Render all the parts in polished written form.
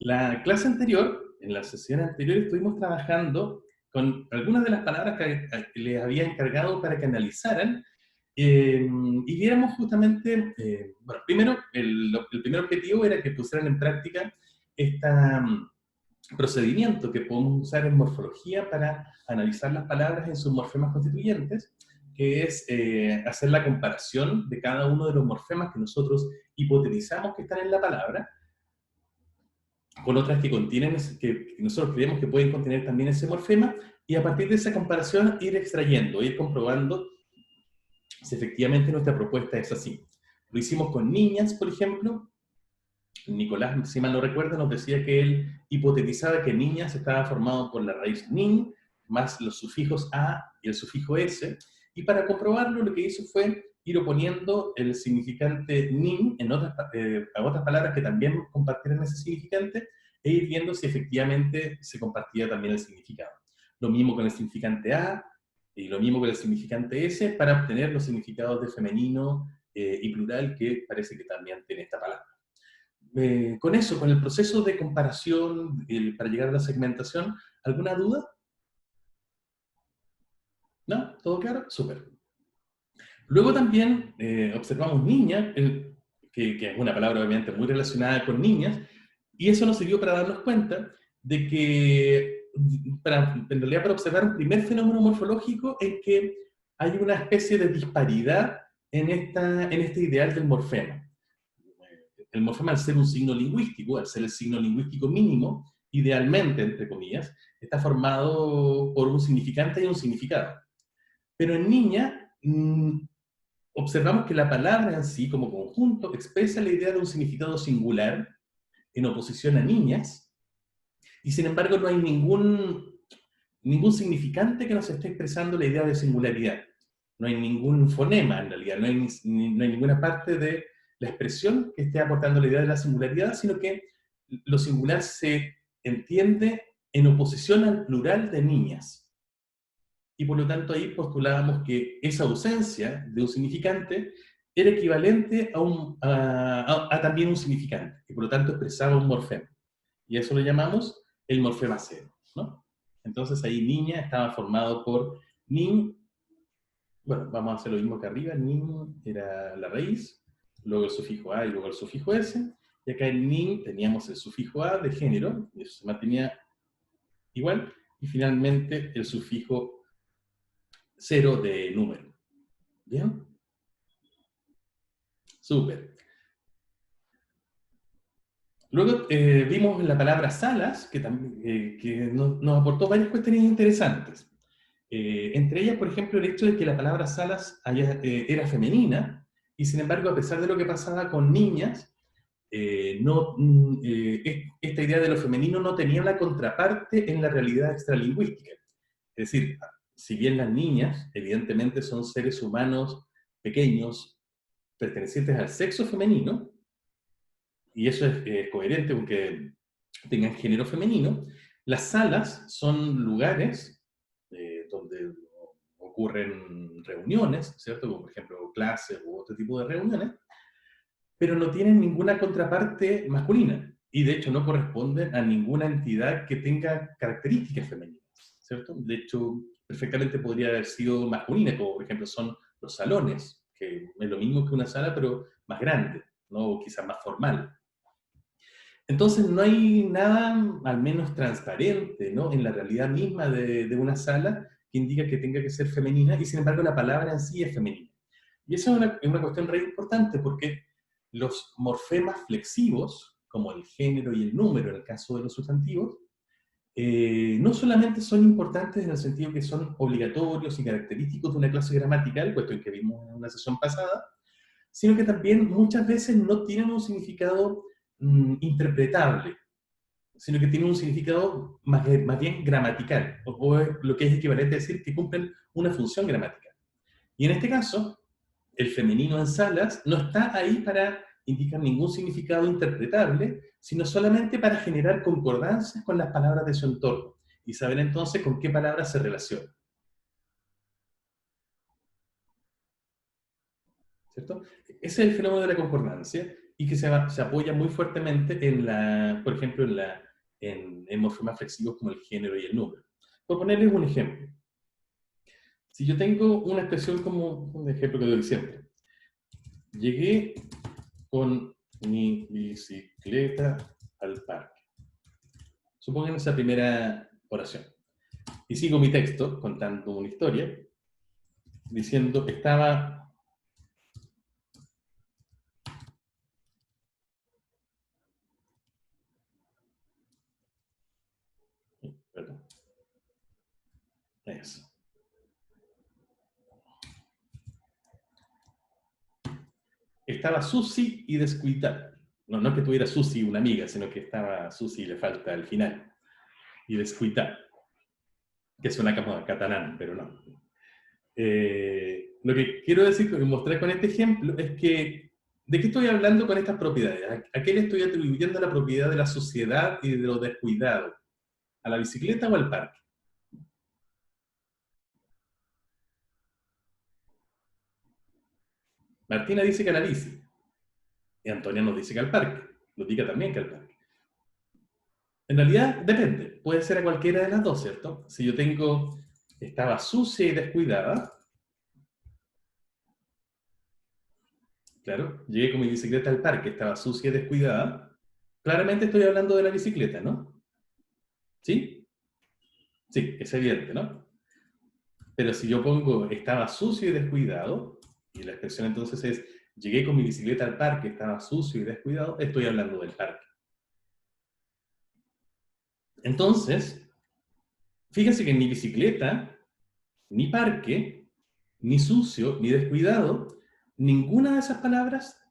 La clase anterior, en la sesión anterior, estuvimos trabajando con algunas de las palabras que les había encargado para que analizaran y viéramos justamente, bueno, primero, el primer objetivo era que pusieran en práctica este procedimiento que podemos usar en morfología para analizar las palabras en sus morfemas constituyentes, que es hacer la comparación de cada uno de los morfemas que nosotros hipotetizamos que están en la palabra con otras que contienen, que nosotros creemos que pueden contener también ese morfema, y a partir de esa comparación ir extrayendo, ir comprobando si efectivamente nuestra propuesta es así. Lo hicimos con niñas, por ejemplo. Nicolás, si mal no recuerdo, nos decía que él hipotetizaba que niñas estaba formado por la raíz nin, más los sufijos a y el sufijo s, y para comprobarlo lo que hizo fue ir oponiendo el significante nin a otras palabras que también compartieran ese significante, e ir viendo si efectivamente se compartía también el significado. Lo mismo con el significante a, y lo mismo con el significante s, para obtener los significados de femenino y plural que parece que también tiene esta palabra. Con eso, con el proceso de comparación para llegar a la segmentación, ¿alguna duda? ¿No? ¿Todo claro? Súper. Luego también observamos niñas, que es una palabra obviamente muy relacionada con niñas, y eso nos sirvió para darnos cuenta de que, en realidad para observar un primer fenómeno morfológico es que hay una especie de disparidad en este ideal del morfema. El morfema, al ser un signo lingüístico, al ser el signo lingüístico mínimo, idealmente, entre comillas, está formado por un significante y un significado. Pero en niña, observamos que la palabra en sí, como conjunto, expresa la idea de un significado singular en oposición a niñas, y sin embargo no hay ningún significante que nos esté expresando la idea de singularidad. No hay ningún fonema, en realidad, no hay ninguna parte de la expresión que esté aportando la idea de la singularidad, sino que lo singular se entiende en oposición al plural de niñas. Y por lo tanto ahí postulábamos que esa ausencia de un significante era equivalente a también un significante, y por lo tanto expresaba un morfema. Y eso lo llamamos el morfema cero, ¿no? Entonces ahí niña estaba formado por nin, bueno, vamos a hacer lo mismo que arriba, nin era la raíz, luego el sufijo a y luego el sufijo s, y acá en nin teníamos el sufijo a de género, y eso se mantenía igual, y finalmente el sufijo cero de número. ¿Bien? Súper. Luego vimos la palabra salas, que nos aportó varias cuestiones interesantes. Entre ellas, por ejemplo, el hecho de que la palabra salas era femenina, y sin embargo, a pesar de lo que pasaba con niñas, esta idea de lo femenino no tenía una contraparte en la realidad extralingüística. Es decir, si bien las niñas, evidentemente, son seres humanos pequeños, pertenecientes al sexo femenino, y eso es coherente con que tengan género femenino, las salas son lugares donde ocurren reuniones, ¿cierto? Como por ejemplo clases u otro tipo de reuniones, pero no tienen ninguna contraparte masculina, y de hecho no corresponden a ninguna entidad que tenga características femeninas, ¿cierto? De hecho, perfectamente podría haber sido masculina, como por ejemplo son los salones, que es lo mismo que una sala, pero más grande, ¿no? O quizás más formal. Entonces no hay nada, al menos transparente, ¿no?, en la realidad misma de una sala que indica que tenga que ser femenina, y sin embargo la palabra en sí es femenina. Y esa es una cuestión re importante, porque los morfemas flexivos, como el género y el número en el caso de los sustantivos, no solamente son importantes en el sentido que son obligatorios y característicos de una clase gramatical, cuestión que vimos en una sesión pasada, sino que también muchas veces no tienen un significado interpretable, sino que tienen un significado más bien gramatical, o lo que es equivalente a decir que cumplen una función gramatical. Y en este caso, el femenino en salas no está ahí para indicar ningún significado interpretable, sino solamente para generar concordancias con las palabras de su entorno, y saber entonces con qué palabras se relaciona. ¿Cierto? Ese es el fenómeno de la concordancia, y que se apoya muy fuertemente en por ejemplo, en morfemas flexivos como el género y el número. Por ponerles un ejemplo, si yo tengo una expresión como un ejemplo que doy siempre, llegué con mi bicicleta al parque. Supongan esa primera oración. Y sigo mi texto contando una historia, diciendo que estaba... Perdón, eso. Estaba Susi y descuidada. No, no es que tuviera Susi una amiga, sino que estaba Susi y le falta al final. Y descuidada, que suena como catalán, pero no. Lo que quiero decir, mostrar con este ejemplo, es que, ¿de qué estoy hablando con estas propiedades? ¿A qué le estoy atribuyendo la propiedad de la suciedad y de lo descuidado? ¿A la bicicleta o al parque? Martina dice que a la bici, y Antonia nos dice que al parque. Lo diga también que al parque. En realidad, depende. Puede ser a cualquiera de las dos, ¿cierto? Si yo tengo, estaba sucia y descuidada, claro, llegué con mi bicicleta al parque, estaba sucia y descuidada, claramente estoy hablando de la bicicleta, ¿no? ¿Sí? Sí, es evidente, ¿no? Pero si yo pongo, estaba sucio y descuidado, y la expresión entonces es, llegué con mi bicicleta al parque, estaba sucio y descuidado, estoy hablando del parque. Entonces, fíjense que ni bicicleta, ni parque, ni sucio, ni descuidado, ninguna de esas palabras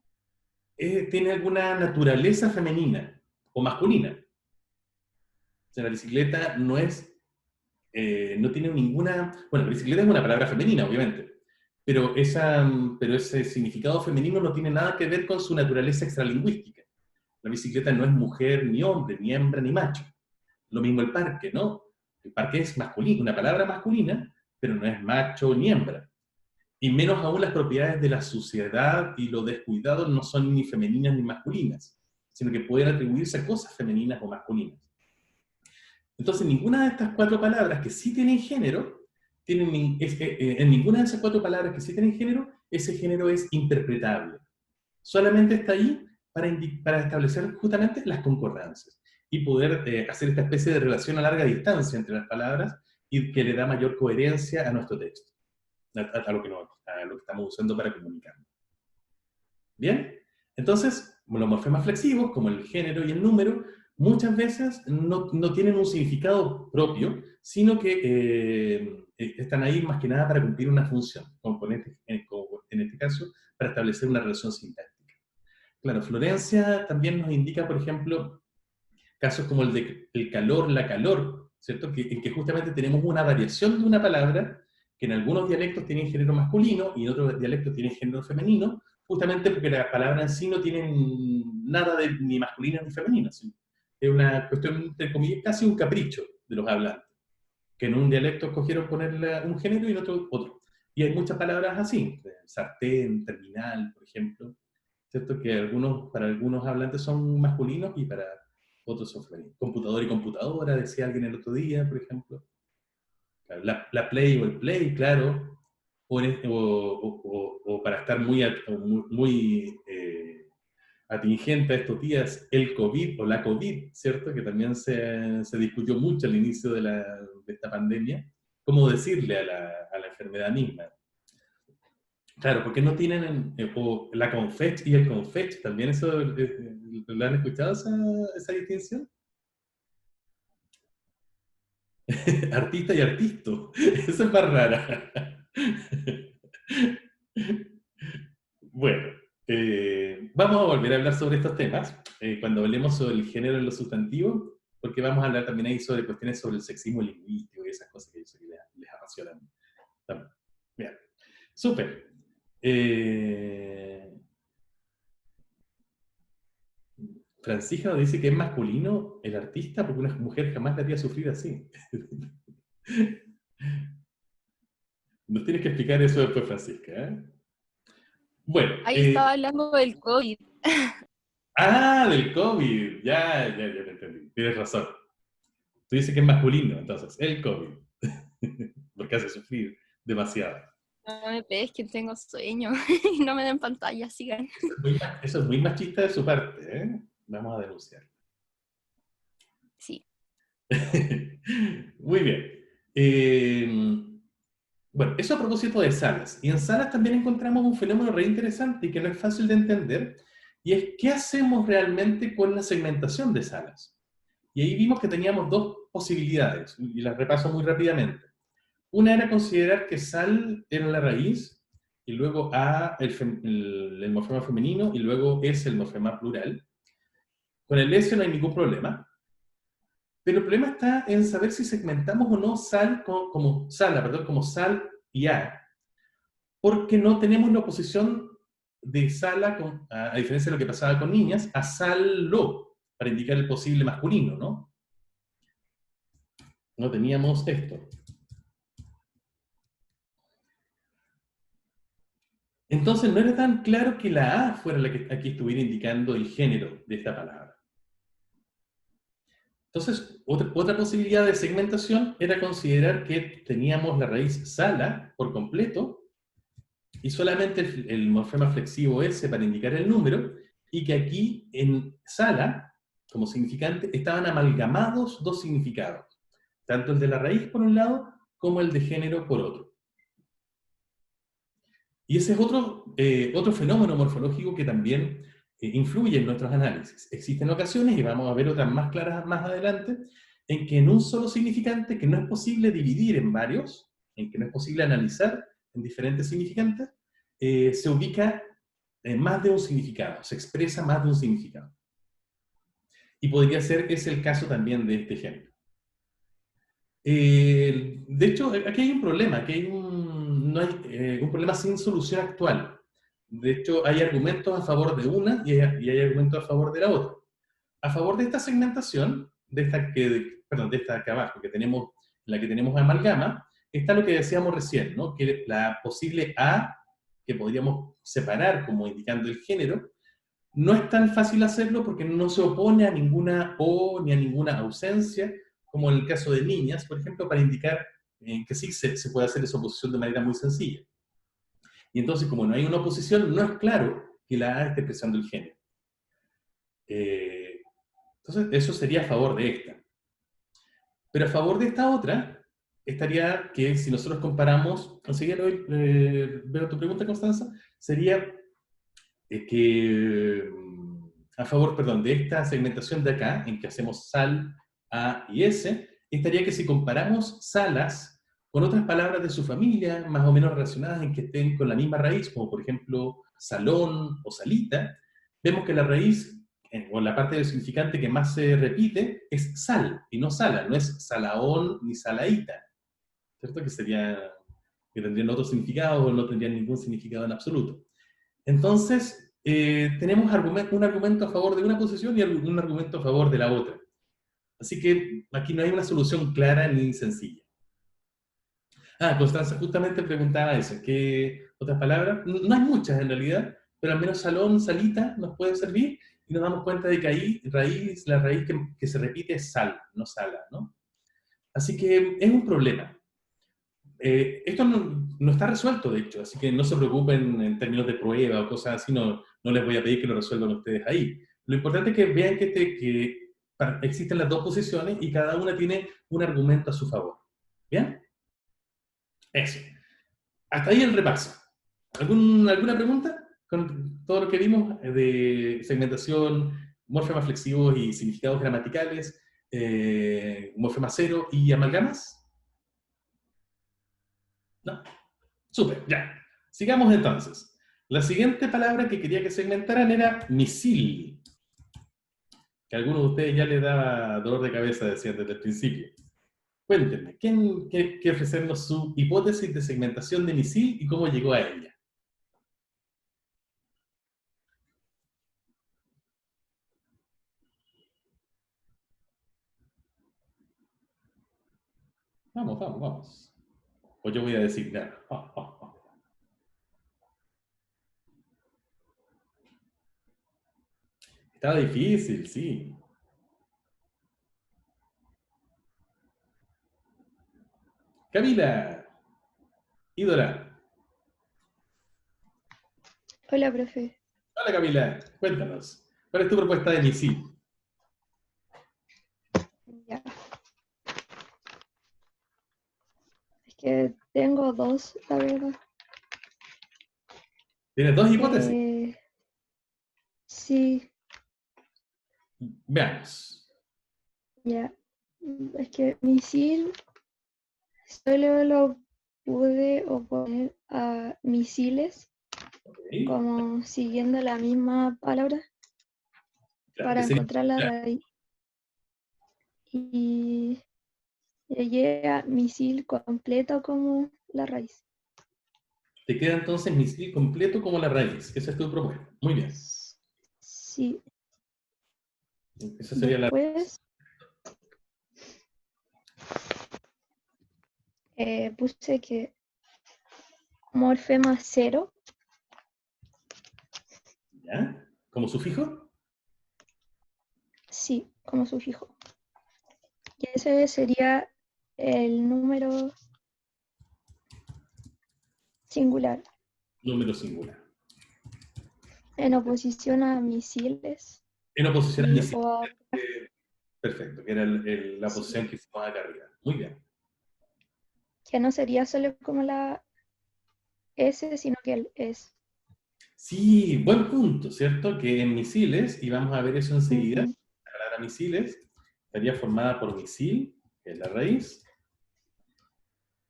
tiene alguna naturaleza femenina o masculina. O sea, la bicicleta no es, no tiene ninguna, bueno, la bicicleta es una palabra femenina, obviamente, pero ese significado femenino no tiene nada que ver con su naturaleza extralingüística. La bicicleta no es mujer, ni hombre, ni hembra, ni macho. Lo mismo el parque, ¿no? El parque es masculino, una palabra masculina, pero no es macho ni hembra. Y menos aún las propiedades de la suciedad y lo descuidado no son ni femeninas ni masculinas, sino que pueden atribuirse a cosas femeninas o masculinas. Entonces, ninguna de estas cuatro palabras que sí tienen género, en ninguna de esas cuatro palabras que sí tienen género, ese género es interpretable. Solamente está ahí para establecer justamente las concordancias y poder hacer esta especie de relación a larga distancia entre las palabras y que le da mayor coherencia a nuestro texto, a lo que estamos usando para comunicarnos. ¿Bien? Entonces, los morfemas flexivos, como el género y el número, muchas veces no tienen un significado propio, sino que están ahí más que nada para cumplir una función, como en este caso, para establecer una relación sintáctica. Claro, Florencia también nos indica, por ejemplo, casos como el de el calor, la calor, ¿cierto? En que justamente tenemos una variación de una palabra que en algunos dialectos tiene género masculino y en otros dialectos tiene género femenino, justamente porque las palabras en sí no tienen nada de ni masculino ni femenino. ¿Sí? Es una cuestión, entre comillas, casi un capricho de los hablantes, que en un dialecto escogieron ponerle un género y en otro otro. Y hay muchas palabras así, sartén, terminal, por ejemplo, ¿cierto? Que para algunos hablantes son masculinos y para otros son femeninos. Computador y computadora, decía alguien el otro día, por ejemplo. Claro, la Play o el Play, claro. O para estar muy atingente a estos días, el COVID o la COVID, ¿cierto? Que también se discutió mucho al inicio de esta pandemia. ¿Cómo decirle a la enfermedad misma? Claro, porque no tienen o la Confech y el Confech, también eso, ¿lo han escuchado esa distinción? Artista y artisto, esa es más rara. Bueno, vamos a volver a hablar sobre estos temas cuando hablemos sobre el género en los sustantivos, porque vamos a hablar también ahí sobre cuestiones sobre el sexismo lingüístico y esas cosas que yo sé que les apasionan también. Bien, súper. Eh, Francisca nos dice que es masculino el artista porque una mujer jamás le haría sufrir así. Nos tienes que explicar eso después, Francisca. ¿Eh? Bueno, Ahí estaba hablando del COVID. Ah, del COVID. Ya te entendí. Tienes razón. Tú dices que es masculino, entonces, el COVID. Porque hace sufrir demasiado. No me pegues que tengo sueño y no me den pantalla, sigan. Eso es muy machista de su parte, ¿eh? Vamos a denunciar. Sí. Muy bien. Eh, bueno, eso a propósito de salas. Y en salas también encontramos un fenómeno re interesante y que no es fácil de entender, y es qué hacemos realmente con la segmentación de salas. Y ahí vimos que teníamos dos posibilidades, y las repaso muy rápidamente. Una era considerar que sal era la raíz, y luego A el morfema femenino, y luego S el morfema plural. Con el S no hay ningún problema. Pero el problema está en saber si segmentamos o no sal como sala, perdón, como sal y A, porque no tenemos la oposición de sala, a diferencia de lo que pasaba con niñas, a salo, para indicar el posible masculino, ¿no? No teníamos esto. Entonces no era tan claro que la A fuera la que aquí estuviera indicando el género de esta palabra. Entonces, otra posibilidad de segmentación era considerar que teníamos la raíz sala por completo y solamente el morfema flexivo S para indicar el número, y que aquí en sala, como significante, estaban amalgamados dos significados, tanto el de la raíz por un lado, como el de género por otro. Y ese es otro fenómeno morfológico que también influye en nuestros análisis. Existen ocasiones, y vamos a ver otras más claras más adelante, en que en un solo significante, que no es posible dividir en varios, en que no es posible analizar en diferentes significantes, se ubica en más de un significado, se expresa más de un significado. Y podría ser que es el caso también de este ejemplo. De hecho, aquí hay un problema, aquí hay no hay, un problema sin solución actual. De hecho, hay argumentos a favor de una y hay argumentos a favor de la otra. A favor de esta segmentación, perdón, de esta acá abajo, la que tenemos amalgama, está lo que decíamos recién, ¿no? Que la posible A, que podríamos separar como indicando el género, no es tan fácil hacerlo porque no se opone a ninguna O ni a ninguna ausencia, como en el caso de niñas, por ejemplo, para indicar que sí se puede hacer esa oposición de manera muy sencilla. Y entonces, como no hay una oposición, no es claro que la A esté expresando el género. Eh, entonces, eso sería a favor de esta. Pero a favor de esta otra, estaría que si nosotros comparamos, enseguida veo tu pregunta, Constanza, sería que a favor, perdón, de esta segmentación de acá, en que hacemos sal, A y S, estaría que si comparamos salas con otras palabras de su familia, más o menos relacionadas en que estén con la misma raíz, como por ejemplo salón o salita, vemos que la raíz, o la parte del significante que más se repite, es sal y no sala, no es salaón ni salaíta, ¿cierto? Que tendrían otro significado o no tendrían ningún significado en absoluto. Entonces, tenemos un argumento a favor de una posición y un argumento a favor de la otra. Así que aquí no hay una solución clara ni sencilla. Ah, Constanza justamente preguntaba eso, ¿qué otras palabras? No hay muchas en realidad, pero al menos salón, salita nos puede servir, y nos damos cuenta de que ahí la raíz que se repite es sal, no sala, ¿no? Así que es un problema. Esto no está resuelto, de hecho, así que no se preocupen en términos de prueba o cosas así, no les voy a pedir que lo resuelvan ustedes ahí. Lo importante es que vean que existen las dos posiciones y cada una tiene un argumento a su favor. ¿Bien? Eso. Hasta ahí el repaso. ¿Alguna pregunta con todo lo que vimos de segmentación, morfemas flexivos y significados gramaticales, morfema cero y amalgamas? ¿No? Súper, ya. Sigamos entonces. La siguiente palabra que quería que segmentaran era misil, que a algunos de ustedes ya les daba dolor de cabeza, decían desde el principio. Cuéntenme, ¿quién quiere ofrecernos su hipótesis de segmentación de misil y cómo llegó a ella? Vamos, vamos, vamos. O yo voy a designar. Estaba difícil, sí. Camila, ídola. Hola, profe. Hola Camila, cuéntanos. ¿Cuál es tu propuesta de misil? Ya. Es que tengo dos, la verdad. Tienes dos hipótesis. Eh, sí, Veamos. ya. Es que misil solo lo pude oponer a misiles, Ok. como siguiendo la misma palabra Claro, para que sería, encontrar la claro, raíz. Y llegué a misil completo como la raíz. te queda entonces misil completo como la raíz. Esa es tu propuesta. Muy bien. Sí. Esa sería la... Después puse que morfema cero, ¿Ya? ¿Como sufijo? sí, como sufijo. Y ese sería el número singular Número singular. en oposición a misiles En oposición al y misil. o a- Perfecto, que era la sí, posición que hicimos acá arriba. Muy bien. que no sería solo como la S, sino que el S. Sí, buen punto, ¿cierto? Que en misiles, y vamos a ver eso enseguida, Ujú. la palabra misiles estaría formada por misil, que es la raíz,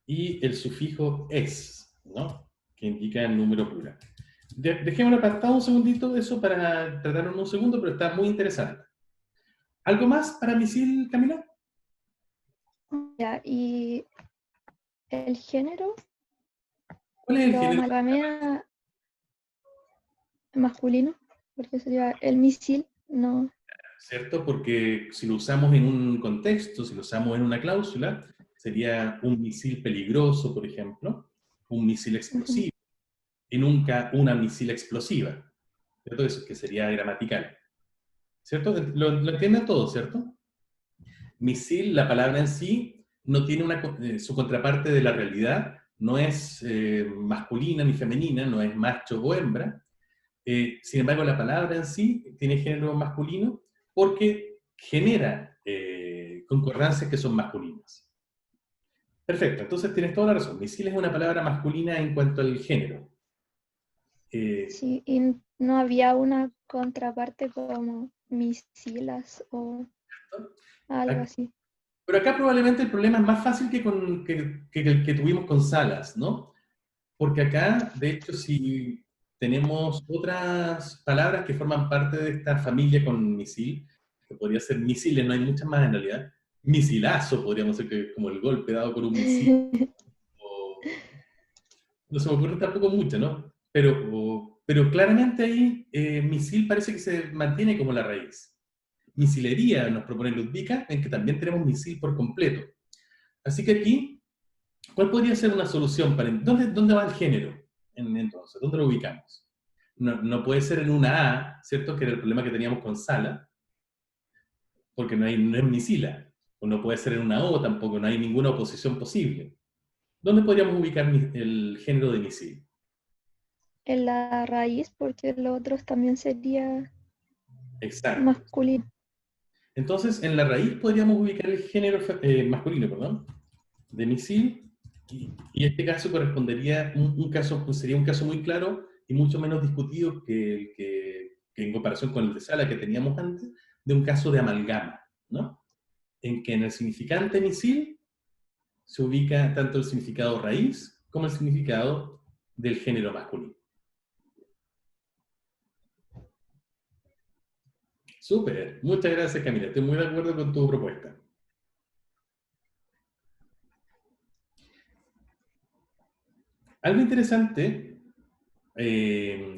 y el sufijo es, ¿no? Que indica el número plural. Dejémoslo apartado un segundito de eso para tratarlo en un segundo, pero está muy interesante. ¿Algo más para misil, Camila? Ya, y el género ¿Cuál es el lo género, amalgamé a masculino, porque sería el misil, no. cierto? Porque si lo usamos en un contexto, si lo usamos en una cláusula, sería un misil peligroso, por ejemplo, un misil Ujú. explosivo, y nunca una misil explosiva, ¿cierto? Eso que sería gramatical, ¿cierto? Lo entienden todos, ¿cierto? Misil, la palabra en sí, no tiene su contraparte de la realidad, no es masculina ni femenina, no es macho o hembra. Sin embargo, la palabra en sí tiene género masculino porque genera concordancias que son masculinas. Perfecto, entonces tienes toda la razón. Misil es una palabra masculina en cuanto al género. Eh, Sí, y no había una contraparte como misilas o algo así. pero acá probablemente el problema es más fácil que el que tuvimos con Salas, ¿no? Porque acá, de hecho, si tenemos otras palabras que forman parte de esta familia con misil, que podría ser misiles, no hay muchas más en realidad. Misilazo podríamos decir que es como el golpe dado por un misil. O, no se me ocurre tampoco mucho, ¿no? Pero claramente ahí misil parece que se mantiene como la raíz. Misilería nos propone Ludvika, en que también tenemos misil por completo. Así que aquí, ¿cuál podría ser una solución para... ¿Dónde va el género entonces? ¿Dónde lo ubicamos? No puede ser en una A, ¿cierto? Que era el problema que teníamos con Sala, porque no es misila. O no puede ser en una O tampoco, no hay ninguna oposición posible. ¿Dónde podríamos ubicar el género de misil? En la raíz, porque los otros también sería Exacto. masculino. Entonces, en la raíz podríamos ubicar el género masculino, perdón, de misil, y este caso correspondería, un caso, pues sería un caso muy claro y mucho menos discutido que en comparación con el de Sala que teníamos antes, de un caso de amalgama, ¿no? En que en el significante misil se ubica tanto el significado raíz como el significado del género masculino. Súper, muchas gracias Camila, estoy muy de acuerdo con tu propuesta. Algo interesante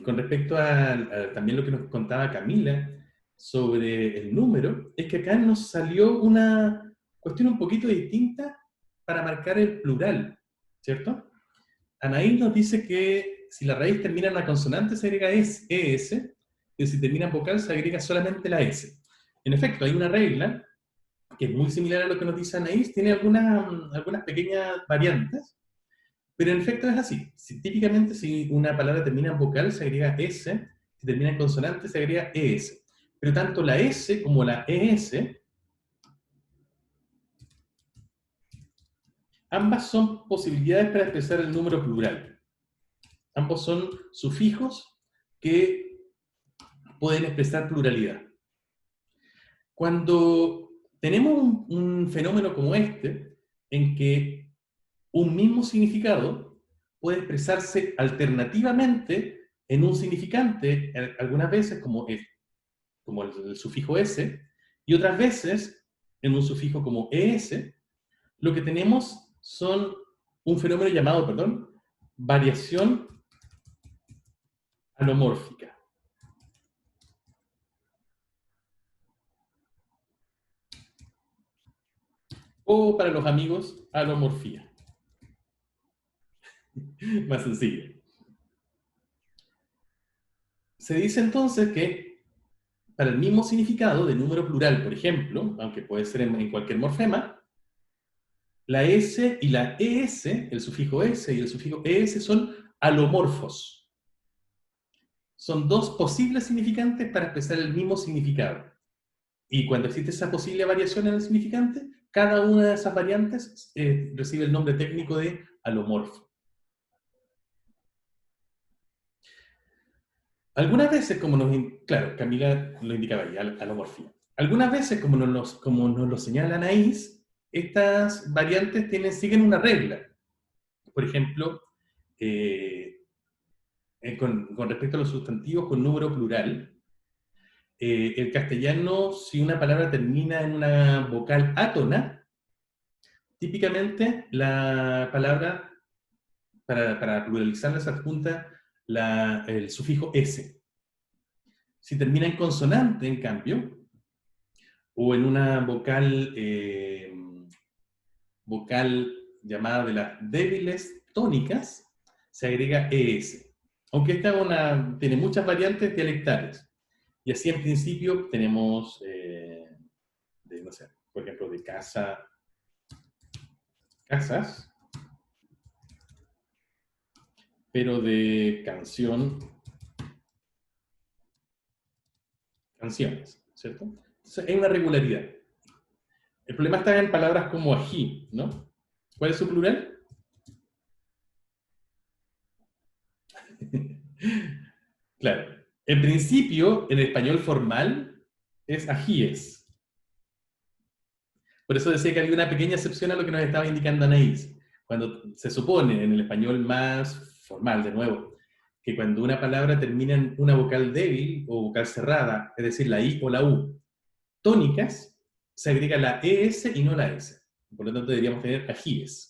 con respecto a también lo que nos contaba Camila sobre el número, es que acá nos salió una cuestión un poquito distinta para marcar el plural, ¿cierto? Anaí nos dice que si la raíz termina en una consonante se agrega ES, que si termina en vocal se agrega solamente la S. En efecto, hay una regla que es muy similar a lo que nos dice Anaís, tiene algunas pequeñas variantes, pero en efecto es así. Típicamente si una palabra termina en vocal se agrega S, si termina en consonante se agrega ES. Pero tanto la S como la ES, ambas son posibilidades para expresar el número plural. Ambos son sufijos que pueden expresar pluralidad. Cuando tenemos un fenómeno como este, en que un mismo significado puede expresarse alternativamente en un significante, algunas veces como el sufijo S, y otras veces en un sufijo como ES, lo que tenemos son un fenómeno llamado, variación alomórfica. O para los amigos, alomorfía. Más sencillo. Se dice entonces que para el mismo significado de número plural, por ejemplo, aunque puede ser en cualquier morfema, la S y la ES, el sufijo S y el sufijo ES, son alomorfos. Son dos posibles significantes para expresar el mismo significado. Y cuando existe esa posible variación en el significante, cada una de esas variantes recibe el nombre técnico de alomorfo. Algunas veces, claro, Camila lo indicaba ahí, alomorfía. Algunas veces, como nos lo señala Anaís, estas variantes siguen una regla. Por ejemplo, con respecto a los sustantivos con número plural, el castellano, si una palabra termina en una vocal átona, típicamente la palabra, para pluralizarla, se adjunta el sufijo S. Si termina en consonante, en cambio, o en una vocal llamada de las débiles tónicas, se agrega ES. Aunque esta tiene muchas variantes dialectales. Y así en principio tenemos, no sé, por ejemplo, de casa, casas, pero de canción, canciones, ¿cierto? Entonces hay una regularidad. El problema está en palabras como ají, ¿no? ¿Cuál es su plural? Claro. En principio, en español formal, es ajíes. Por eso decía que había una pequeña excepción a lo que nos estaba indicando Anaís. Cuando se supone, en el español más formal, de nuevo, que cuando una palabra termina en una vocal débil o vocal cerrada, es decir, la I o la U, tónicas, se agrega la ES y no la S. Por lo tanto, deberíamos tener ajíes.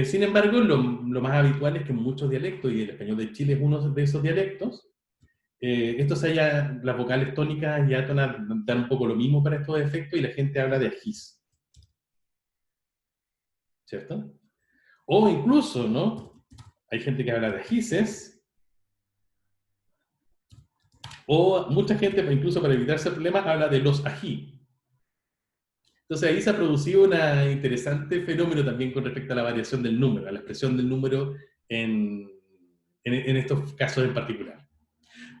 Sin embargo, lo más habitual es que en muchos dialectos, y el español de Chile es uno de esos dialectos, las vocales tónicas y átonas dan un poco lo mismo para estos efectos y la gente habla de ajís. ¿Cierto? O incluso, ¿no? Hay gente que habla de ajíes, o mucha gente, incluso para evitarse problemas, habla de los ají. Entonces ahí se ha producido un interesante fenómeno también con respecto a la variación del número, a la expresión del número en estos casos en particular.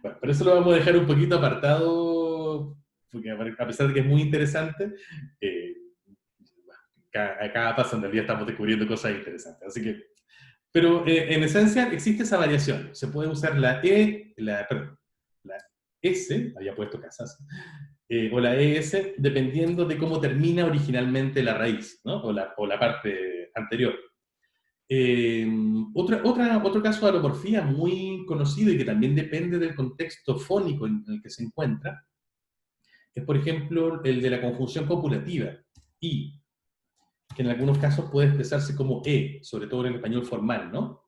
Bueno, por eso lo vamos a dejar un poquito apartado, porque a pesar de que es muy interesante, a cada paso en realidad estamos descubriendo cosas interesantes. Así que, pero en esencia existe esa variación. Se puede usar la S, había puesto casas, o la ES, dependiendo de cómo termina originalmente la raíz, ¿no? o la parte anterior. Otro caso de alomorfía muy conocido y que también depende del contexto fónico en el que se encuentra, es por ejemplo el de la conjunción copulativa, y, que en algunos casos puede expresarse como E, sobre todo en el español formal, ¿no?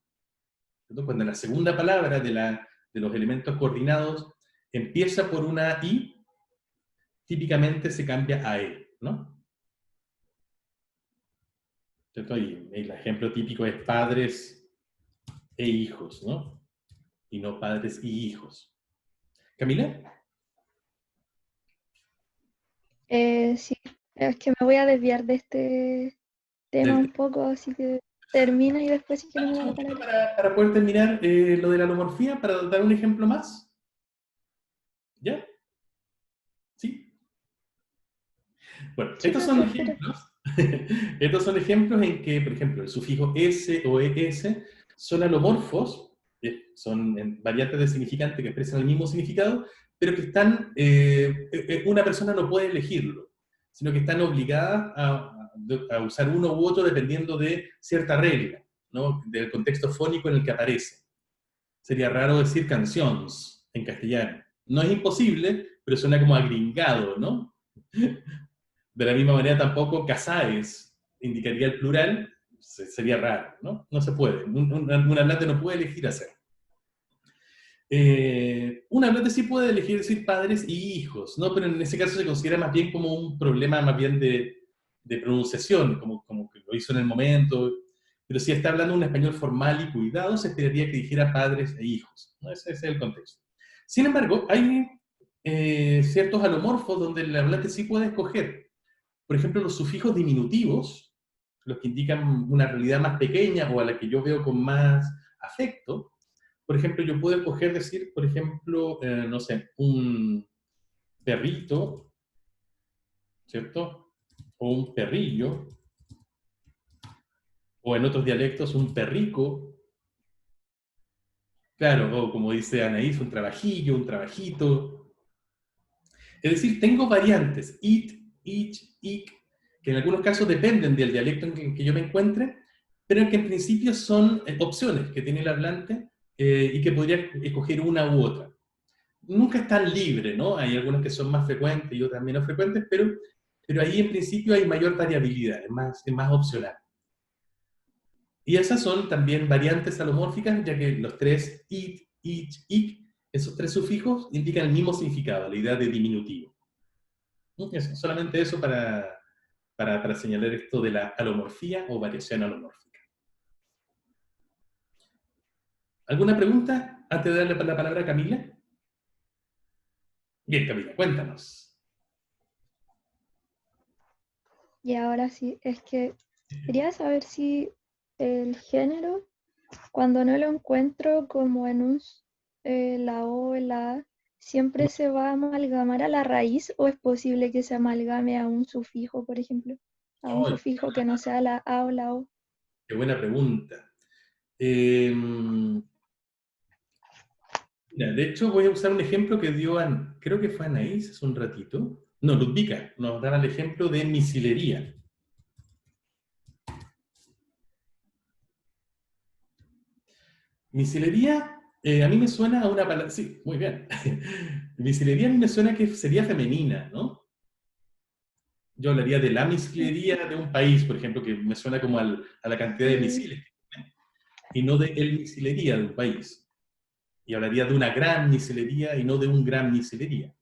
Entonces, cuando la segunda palabra de los elementos coordinados empieza por una I, típicamente se cambia a E, ¿no? ¿Cierto? Y el ejemplo típico es padres e hijos, ¿no? Y no padres y hijos. ¿Camila? Sí, es que me voy a desviar de este tema Del un poco, así que termina y después si quiero me da la segundito palabra. para poder terminar lo de la alomorfía, para dar un ejemplo más. ¿Ya? ¿Sí? Bueno, Sí, estos no, son sí, espero. ejemplos. Estos son ejemplos en que, por ejemplo, el sufijo s o es son alomorfos, son variantes de significante que expresan el mismo significado, pero que están, una persona no puede elegirlo, sino que están obligadas a usar uno u otro dependiendo de cierta regla, ¿no? Del contexto fónico en el que aparece. Sería raro decir canciones en castellano. No es imposible, pero suena como agringado, ¿no? De la misma manera tampoco casáis indicaría el plural, sería raro, ¿no? No se puede. Un hablante no puede elegir hacer. Un hablante sí puede elegir decir padres y hijos, ¿no? Pero en ese caso se considera más bien como un problema más bien de pronunciación, como que lo hizo en el momento. Pero si está hablando un español formal y cuidado, se esperaría que dijera padres e hijos, ¿no? Ese es el contexto. Sin embargo, hay ciertos alomorfos donde el hablante sí puede escoger. Por ejemplo, los sufijos diminutivos, los que indican una realidad más pequeña o a la que yo veo con más afecto. Por ejemplo, yo puedo escoger decir, por ejemplo, no sé, un perrito, ¿cierto? O un perrillo, o en otros dialectos un perrico, claro, o como dice Anaís, un trabajillo, un trabajito. Es decir, tengo variantes, it, ich, ik, que en algunos casos dependen del dialecto en que yo me encuentre, pero que en principio son opciones que tiene el hablante y que podría escoger una u otra. Nunca es tan libre, ¿no? Hay algunas que son más frecuentes y otras menos frecuentes, pero ahí en principio hay mayor variabilidad, es más opcional. Y esas son también variantes alomórficas, ya que los tres it, ich, ik, esos tres sufijos indican el mismo significado, la idea de diminutivo. Eso, solamente eso para señalar esto de la alomorfía o variación alomórfica. ¿Alguna pregunta antes de darle la palabra a Camila? Bien, Camila, cuéntanos. Y ahora sí, es que quería saber si el género, cuando no lo encuentro como en la O, la A, siempre se va a amalgamar a la raíz o es posible que se amalgame a un sufijo, por ejemplo, a un Oh, sufijo que no sea la A o la O. qué buena pregunta. Mira, de hecho, voy a usar un ejemplo que dio, creo que fue Anaís hace un ratito. No, Ludvika nos daba el ejemplo de misilería. Misilería, a mí me suena a una palabra. Sí, muy bien. Misilería a mí me suena que sería femenina, ¿no? Yo hablaría de la misilería de un país, por ejemplo, que me suena como a la cantidad de Sí, misiles, y no de el misilería de un país. Y hablaría de una gran misilería y no de un gran misilería.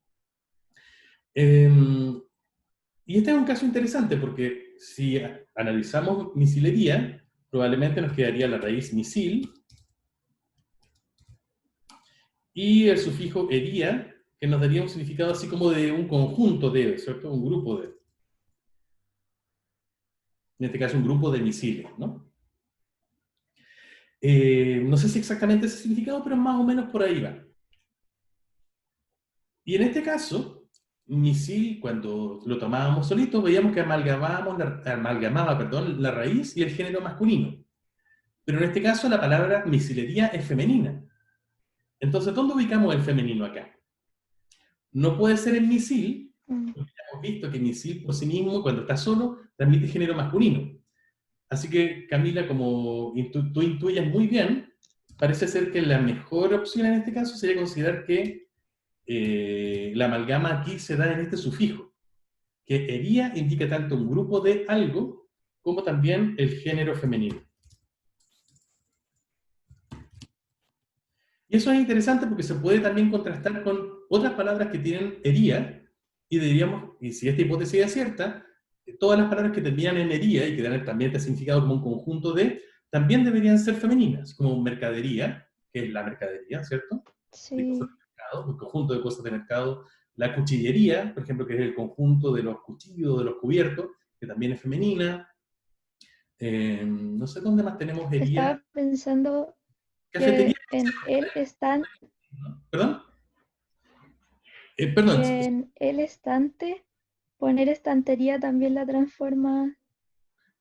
Y este es un caso interesante porque si analizamos misilería, probablemente nos quedaría la raíz misil y el sufijo ería, que nos daría un significado así como de un conjunto de, ¿cierto? Un grupo de. En este caso, un grupo de misiles, ¿no? No sé si exactamente ese significado, pero más o menos por ahí va. Y en este caso, misil, cuando lo tomábamos solito, veíamos que amalgamaba, perdón, la raíz y el género masculino. Pero en este caso, la palabra misilería es femenina. Entonces, ¿dónde ubicamos el femenino acá? No puede ser en misil, mm, porque ya hemos visto que misil por sí mismo, cuando está solo, transmite género masculino. Así que, Camila, como tú intuyes muy bien, parece ser que la mejor opción en este caso sería considerar que la amalgama aquí se da en este sufijo, que ería indica tanto un grupo de algo como también el género femenino. Y eso es interesante porque se puede también contrastar con otras palabras que tienen ería, y diríamos, y si esta hipótesis es cierta, todas las palabras que terminan en ería y que dan también este significado como un conjunto de, también deberían ser femeninas, como mercadería, que es la mercadería, ¿cierto? De cosas sí. mercado, un conjunto de cosas de mercado. La cuchillería, por ejemplo, que es el conjunto de los cuchillos, de los cubiertos, que también es femenina. No sé dónde más tenemos Estaba hería. pensando Cafetería, que en el stand, ¿no? ¿Perdón? Perdón, que en el estante, poner estantería también la transforma.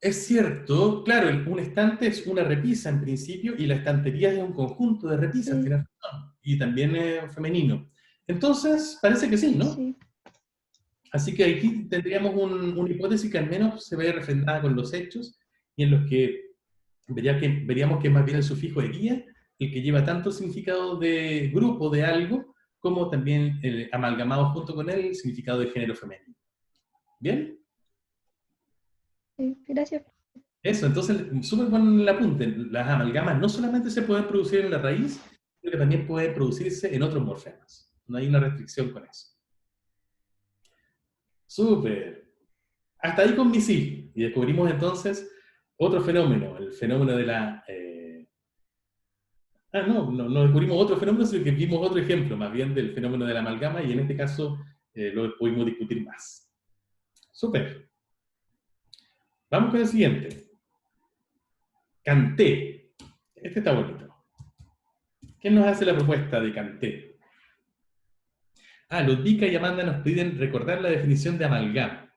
es cierto, claro, un estante es una repisa en principio y la estantería es un conjunto de repisas, Sí, tienes razón, y también es femenino. Entonces, parece que sí, ¿no? sí, Así que aquí tendríamos una hipótesis que al menos se ve refrendada con los hechos y en los que, veríamos que es más bien el sufijo de guía el que lleva tanto significado de grupo de algo como también amalgamado junto con él el significado de género femenino. ¿Bien? sí. Gracias. Eso, entonces, súper buen el apunte. Las amalgamas no solamente se pueden producir en la raíz, sino que también pueden producirse en otros morfemas. No hay una restricción con eso. Súper. Hasta ahí con misil. Y descubrimos entonces otro fenómeno, el fenómeno de la... no descubrimos otro fenómeno, sino que vimos otro ejemplo, más bien del fenómeno de la amalgama, y en este caso lo pudimos discutir más. Súper. Vamos con el siguiente. Canté. Este está bonito. ¿Quién nos hace la propuesta de Canté? Ludvika y Amanda nos piden recordar la definición de amalgama.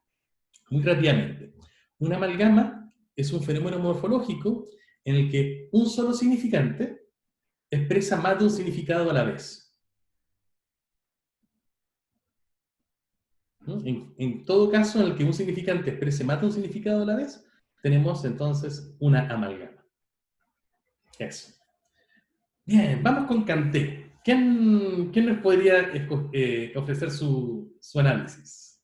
Muy rápidamente. Una amalgama es un fenómeno morfológico en el que un solo significante expresa más de un significado a la vez. ¿No? En todo caso, en el que un significante exprese más de un significado a la vez, tenemos entonces una amalgama. Eso. Bien, vamos con Canté. ¿Quién nos podría ofrecer su análisis?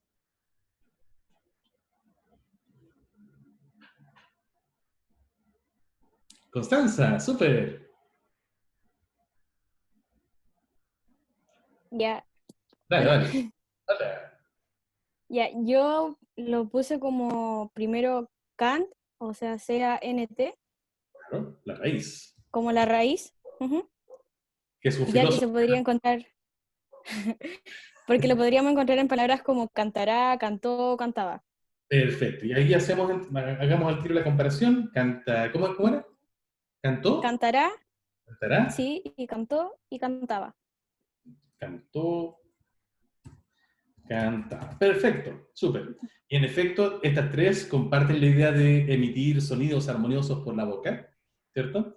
Constanza, súper. Ya, Dale, dale. Dale. ya, yo lo puse como primero Kant, o sea, C-A-N-T, Claro, la raíz. como la raíz, ujú, Que es un ya que se filósofo. podría encontrar, porque lo podríamos encontrar en palabras como cantará, cantó, cantaba. Perfecto. Y ahí hagamos al tiro la comparación. Canta, ¿cómo era? ¿Cantó? Cantará, ¿Cantará? sí, y cantó y cantaba. Cantó, canta. Perfecto, súper. Y en efecto, estas tres comparten la idea de emitir sonidos armoniosos por la boca, ¿cierto?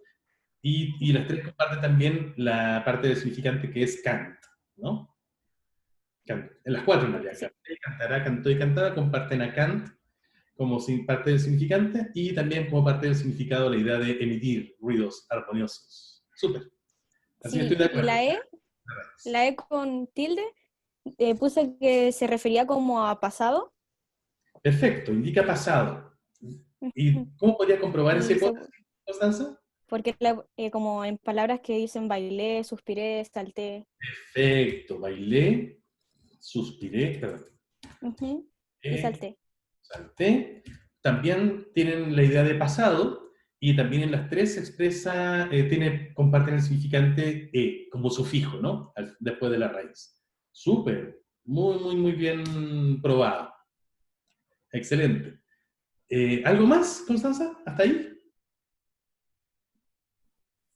Y las tres comparten también la parte del significante que es cant, ¿no? En las cuatro en realidad, Sí, canté, cantará, cantó y cantaba, comparten a cant como parte del significante y también como parte del significado la idea de emitir ruidos armoniosos. Súper. Así que estoy sí, de y acuerdo. la E con tilde, puse que se refería como a pasado. Perfecto, indica pasado. ¿Y Ujú, cómo podría comprobar esa y hipótesis, Constanza? porque como en palabras que dicen bailé, suspiré, salté. Perfecto, bailé, suspiré, perdón, Ujú, y eh, salté. salté. También tienen la idea de pasado y también en las tres se expresa, comparten el significante como sufijo, ¿no? Después de la raíz. Súper, muy bien probado. Excelente. ¿Algo más, Constanza? ¿Hasta ahí?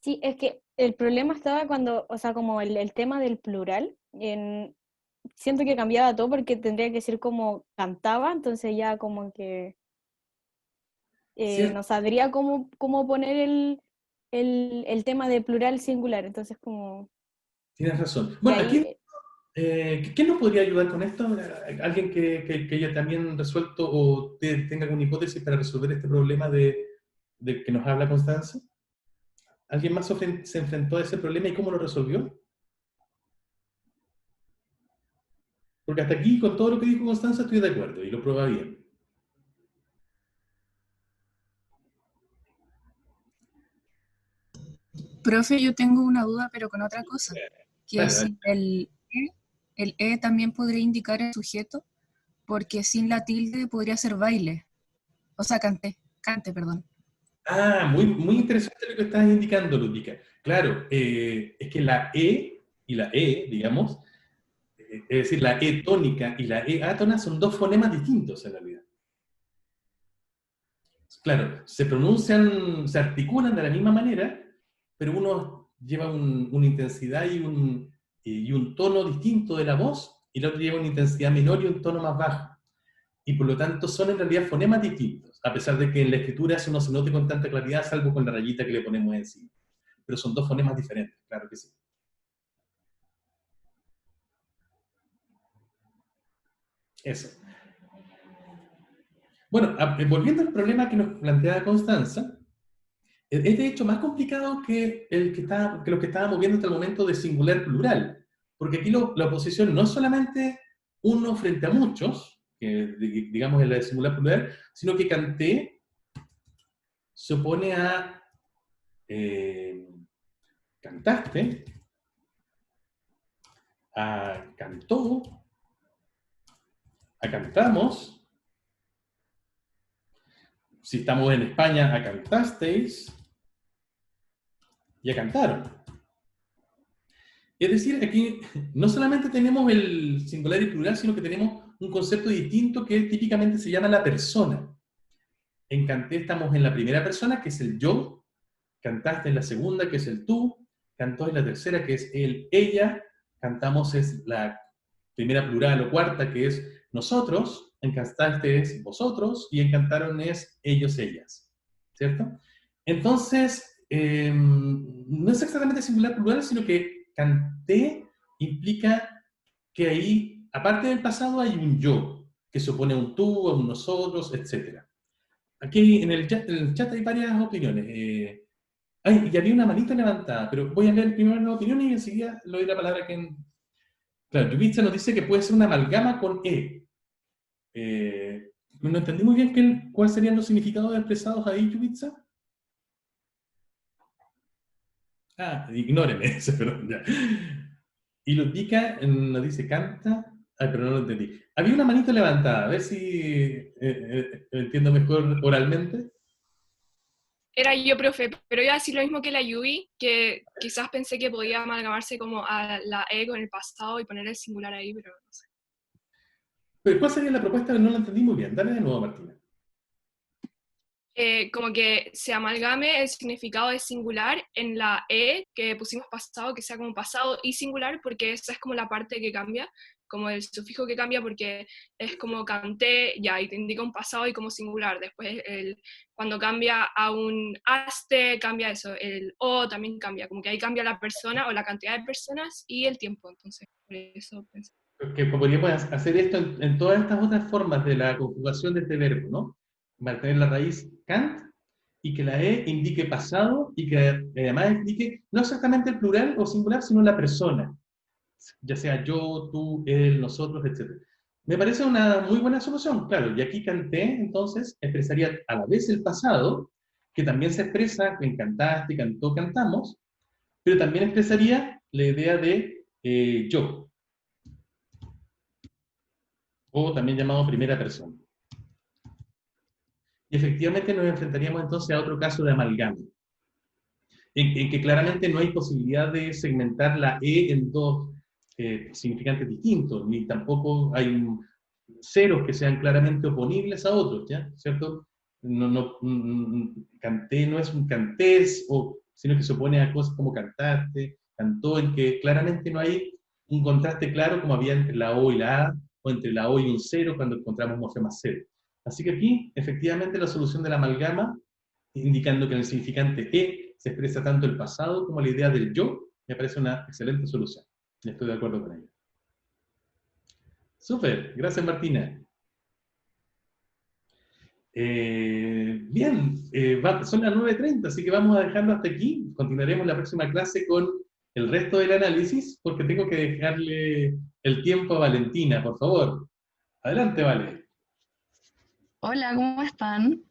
Sí, es que el problema estaba cuando, o sea, como el tema del plural, siento que cambiaba todo porque tendría que ser como cantaba, entonces ya como que Cierto, no sabría cómo poner el tema de plural singular, entonces como, tienes razón. y Bueno, ahí, aquí ¿quién nos podría ayudar con esto? ¿Alguien que haya también resuelto o tenga alguna hipótesis para resolver este problema de que nos habla Constanza? ¿Alguien más se enfrentó a ese problema y cómo lo resolvió? Porque hasta aquí, con todo lo que dijo Constanza, estoy de acuerdo y lo prueba bien. Profe, yo tengo una duda, pero con otra cosa, que Dale, dale. si el E también podría indicar el sujeto, porque sin la tilde podría ser baile, o sea, cante, perdón. Muy interesante lo que estás indicando, Ludvika. Claro, es que la E y la E, digamos, es decir, la E tónica y la E átona son dos fonemas distintos en realidad. Claro, se pronuncian, se articulan de la misma manera, pero uno lleva una intensidad y un tono distinto de la voz, y el otro lleva una intensidad menor y un tono más bajo. Y por lo tanto son en realidad fonemas distintos, a pesar de que en la escritura eso no se note con tanta claridad, salvo con la rayita que le ponemos encima. Pero son dos fonemas diferentes, claro que sí. Eso. Bueno, volviendo al problema que nos plantea Constanza, es de hecho más complicado que, que lo que estábamos viendo hasta el momento de singular plural, porque aquí la oposición no es solamente uno frente a muchos, que digamos es la de singular plural, sino que canté se opone a cantaste, a cantó, a cantamos. Si estamos en España, a cantasteis y a cantaron. Es decir, aquí no solamente tenemos el singular y plural, sino que tenemos un concepto distinto que típicamente se llama la persona. En canté estamos en la primera persona, que es el yo, cantaste en la segunda, que es el tú, cantó en la tercera, que es el, ella, cantamos es la primera plural o cuarta, que es nosotros, en cantaste es vosotros, y en cantaron es ellos, ellas. ¿Cierto? Entonces, no es exactamente singular plural, sino que canté implica que ahí, aparte del pasado, hay un yo, que supone un tú, un nosotros, etc. Aquí en el chat hay varias opiniones. Y había una manita levantada, pero voy a leer primero las opiniones y enseguida le doy la palabra a quien... Claro, Yubitsa nos dice que puede ser una amalgama con E. No entendí muy bien cuáles serían los significados expresados ahí, Yubitsa. Ah, ignóreme eso, perdón, ya. Y Ludvika nos dice canta. Ay, pero no lo entendí. Había una manita levantada, a ver si entiendo mejor oralmente. Era yo, profe, pero iba a decir lo mismo que la Yubi, que quizás pensé que podía amalgamarse como a la E con el pasado y poner el singular ahí, pero no sé. Pero ¿cuál sería la propuesta? No la entendí muy bien. Dale de nuevo, Martina. Como que se amalgame el significado de singular en la E que pusimos pasado, que sea como pasado y singular, porque esa es como la parte que cambia, como el sufijo que cambia, porque es como canté, ya, y te indica un pasado y como singular. Después, cuando cambia a un haste, cambia eso. El o también cambia, como que ahí cambia la persona o la cantidad de personas y el tiempo. Entonces, por eso pensé. Que podríamos hacer esto en todas estas otras formas de la conjugación de este verbo, ¿no? Mantener la raíz cant y que la E indique pasado y que además indique no exactamente el plural o singular, sino la persona, ya sea yo, tú, él, nosotros, etc. Me parece una muy buena solución, claro, y aquí canté, entonces, expresaría a la vez el pasado, que también se expresa en cantaste, cantó, cantamos, pero también expresaría la idea de yo, o también llamado primera persona. Y efectivamente nos enfrentaríamos entonces a otro caso de amalgama, en que claramente no hay posibilidad de segmentar la E en dos significantes distintos, ni tampoco hay ceros que sean claramente oponibles a otros, ¿ya? ¿Cierto? Canté no es un cantés, sino que se opone a cosas como cantaste, cantó, en que claramente no hay un contraste claro como había entre la O y la A, o entre la O y un cero cuando encontramos morfemas cero. Así que aquí, efectivamente, la solución de la amalgama, indicando que en el significante E se expresa tanto el pasado como la idea del yo, me parece una excelente solución. Estoy de acuerdo con ella. Súper, gracias Martina. Bien, son las 9:30, así que vamos a dejarlo hasta aquí. Continuaremos la próxima clase con el resto del análisis, porque tengo que dejarle el tiempo a Valentina, por favor. Adelante, Vale. Hola, ¿cómo están?